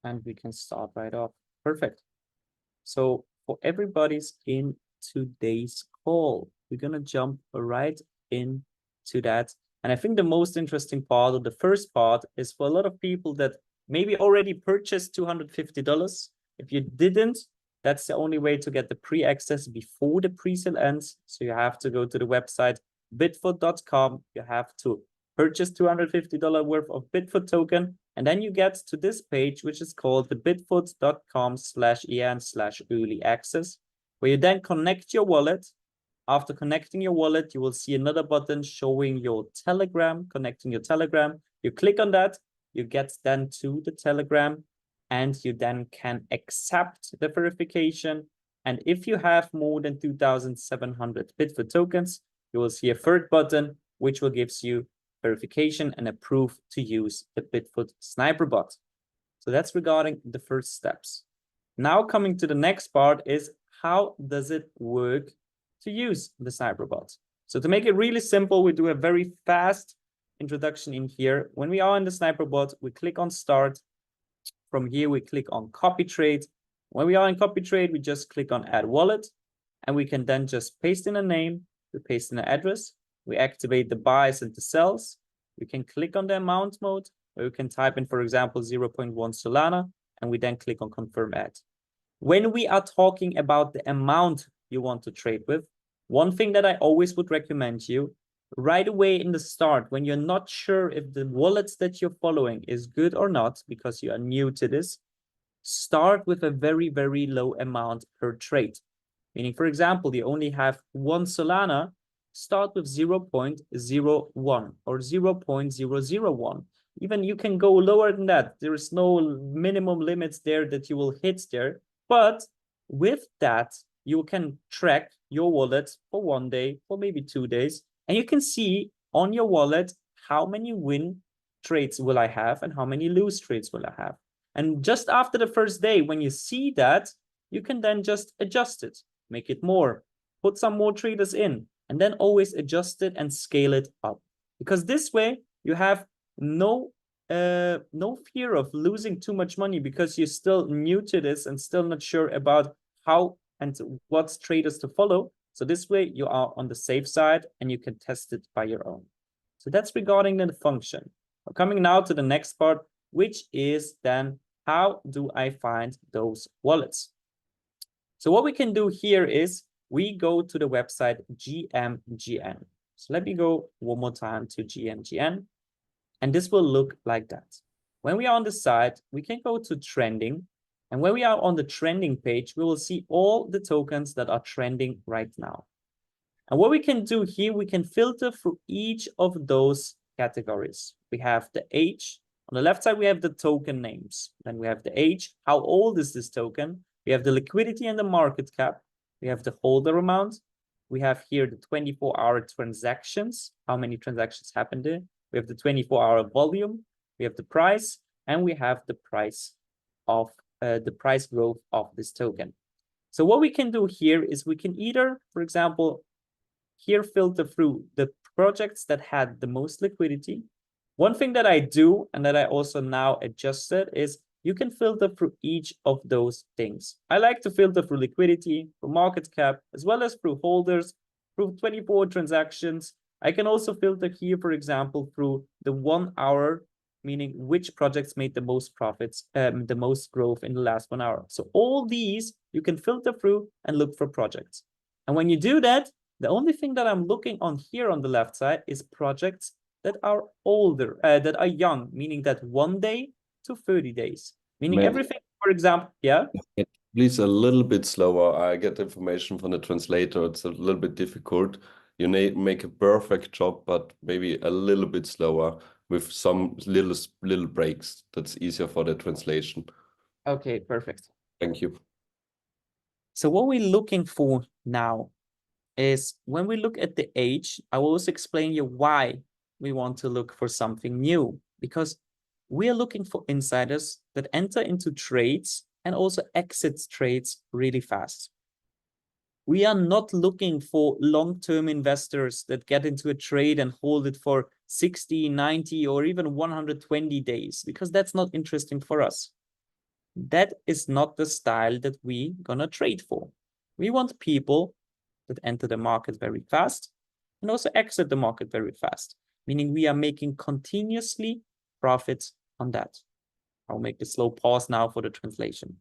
and we can start right off. Perfect. So for everybody's in today's call, we're going to jump right into that. And I think the most interesting part, or the first part, is for a lot of people that maybe already purchased $250. If you didn't, that's the only way to get the pre-access before the pre-sale ends. So you have to go to the website bitfoot.com. You have to purchase $250 worth of Bitfoot token. And then you get to this page, which is called the bitfoot.com/en/early access, where you then connect your wallet. After connecting your wallet, you will see another button showing your Telegram, connecting your Telegram. You click on that, you get then to the Telegram, and you then can accept the verification. And if you have more than 2,700 Bitfoot tokens, you will see a third button, which will give you verification and approve to use the Bitfoot sniper bot. So that's regarding the first steps. Now coming to the next part is, how does it work to use the sniper bot? So to make it really simple, we do a very fast introduction in here. When we are in the sniper bot, we click on start. From here, we click on copy trade. When we are in copy trade, we just click on add wallet, and we can then just paste in a name, we paste in an address, we activate the buys and the sells. We can click on the amount mode, where we can type in, for example, 0.1 Solana, and we then click on confirm add. When we are talking about the amount you want to trade with, one thing that I always would recommend you, right away in the start, when you're not sure if the wallets that you're following is good or not, because you are new to this, start with a very, very low amount per trade. Meaning, for example, you only have 1 Solana, start with 0.01 or 0.001. Even you can go lower than that. There is no minimum limits there that you will hit there. But with that, you can track your wallet for 1 day, or maybe 2 days, and you can see on your wallet how many win trades will I have and how many lose trades will I have. And just after the first day, when you see that, you can then just adjust it, make it more, put some more traders in, and then always adjust it and scale it up. Because this way you have no fear of losing too much money, because you're still new to this and still not sure about how and what traders to follow. So this way you are on the safe side and you can test it by your own. So that's regarding the function. We're coming now to the next part, which is then, how do I find those wallets? So what we can do here is we go to the website GMGN. So let me go one more time to GMGN, and this will look like that. When we are on the site, we can go to trending, and when we are on the trending page, we will see all the tokens that are trending right now. And what we can do here, we can filter through each of those categories. We have the age. On the left side, we have the token names. Then we have the age. How old is this token? We have the liquidity and the market cap. We have the holder amount. We have here the 24-hour transactions. How many transactions happened there? We have the 24-hour volume. We have the price, and we have the price of the price growth of this token. So what we can do here is we can either, for example, here filter through the projects that had the most liquidity. One thing that I do, and that I also now adjusted, is you can filter through each of those things. I like to filter through liquidity, through market cap, as well as through holders, through 24 transactions. I can also filter here, for example, through the 1 hour, meaning which projects made the most profits, the most growth in the last 1 hour. So all these you can filter through and look for projects. And when you do that, the only thing that I'm looking on here on the left side is projects that are older, that are young, meaning that 1 day to 30 days, meaning everything, for example, yeah? Please a little bit slower. I get information from the translator. It's a little bit difficult. You make a perfect job, but maybe a little bit slower with some little breaks. That's easier for the translation. Okay, perfect. Thank you. So what we're looking for now is, when we look at the age, I will also explain you why we want to look for something new, because we are looking for insiders that enter into trades and also exit trades really fast. We are not looking for long-term investors that get into a trade and hold it for 60, 90, or even 120 days, because that's not interesting for us. that is not the style that we gonna trade for. We want people that enter the market very fast and also exit the market very fast, meaning we are making continuously profits on that. I'll make a slow pause now for the translation.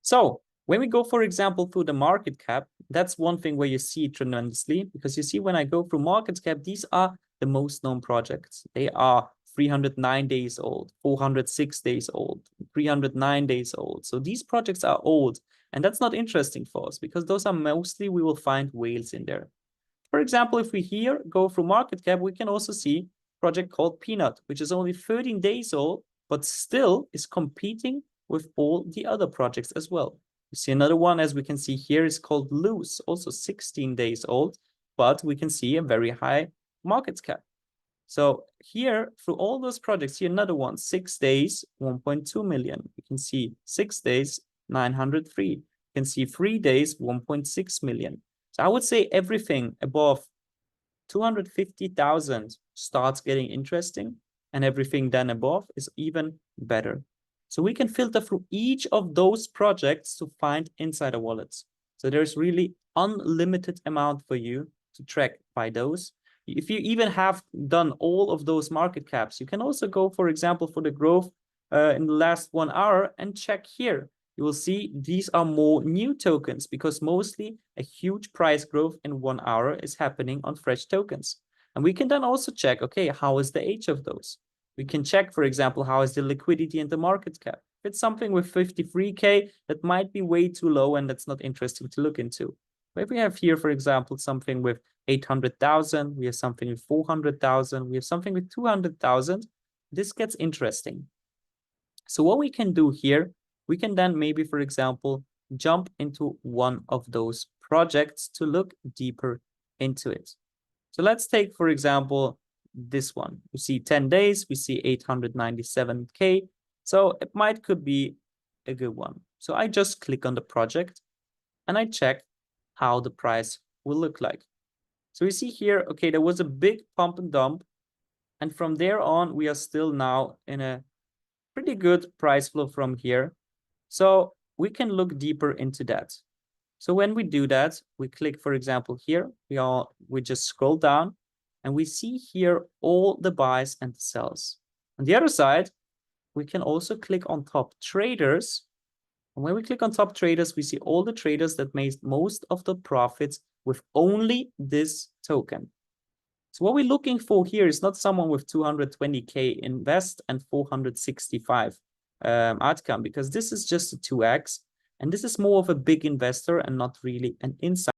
So when we go, for example, through the market cap, that's one thing where you see it tremendously, because you see when I go through market cap, these are the most known projects. They are 309 days old, 406 days old, 309 days old. So these projects are old, and that's not interesting for us because those are mostly we will find whales in there. For example, if we here go through market cap, we can also see a project called Peanut, which is only 13 days old, but still is competing with all the other projects as well. You see another one, as we can see here, is called Loose, also 16 days old, but we can see a very high market cap. So here, through all those projects, here another one, 6 days, 1.2 million. You can see 6 days, 903. You can see 3 days, 1.6 million. So I would say everything above 250,000 starts getting interesting, and everything then above is even better. So we can filter through each of those projects to find insider wallets. So there's really unlimited amount for you to track by those. If you even have done all of those market caps, you can also go, for example, for the growth in the last 1 hour and check here. You will see these are more new tokens because mostly a huge price growth in 1 hour is happening on fresh tokens. And we can then also check, okay, how is the age of those? We can check, for example, how is the liquidity in the market cap? If it's something with 53K, that might be way too low and that's not interesting to look into. But if we have here, for example, something with 800,000, we have something with 400,000, we have something with 200,000, this gets interesting. So what we can do here, we can then maybe, for example, jump into one of those projects to look deeper into it. So let's take, for example, this one. We see 10 days, we see 897K. So it could be a good one. So I just click on the project and I check how the price will look like. So we see here, okay, there was a big pump and dump. And from there on, we are still now in a pretty good price flow from here. So we can look deeper into that. So when we do that, we click, for example, here, we just scroll down and we see here all the buys and the sells. On the other side, we can also click on top traders. And when we click on top traders, we see all the traders that made most of the profits with only this token. So what we're looking for here is not someone with 220K invest and 465 outcome, because this is just a 2x. And this is more of a big investor and not really an insider.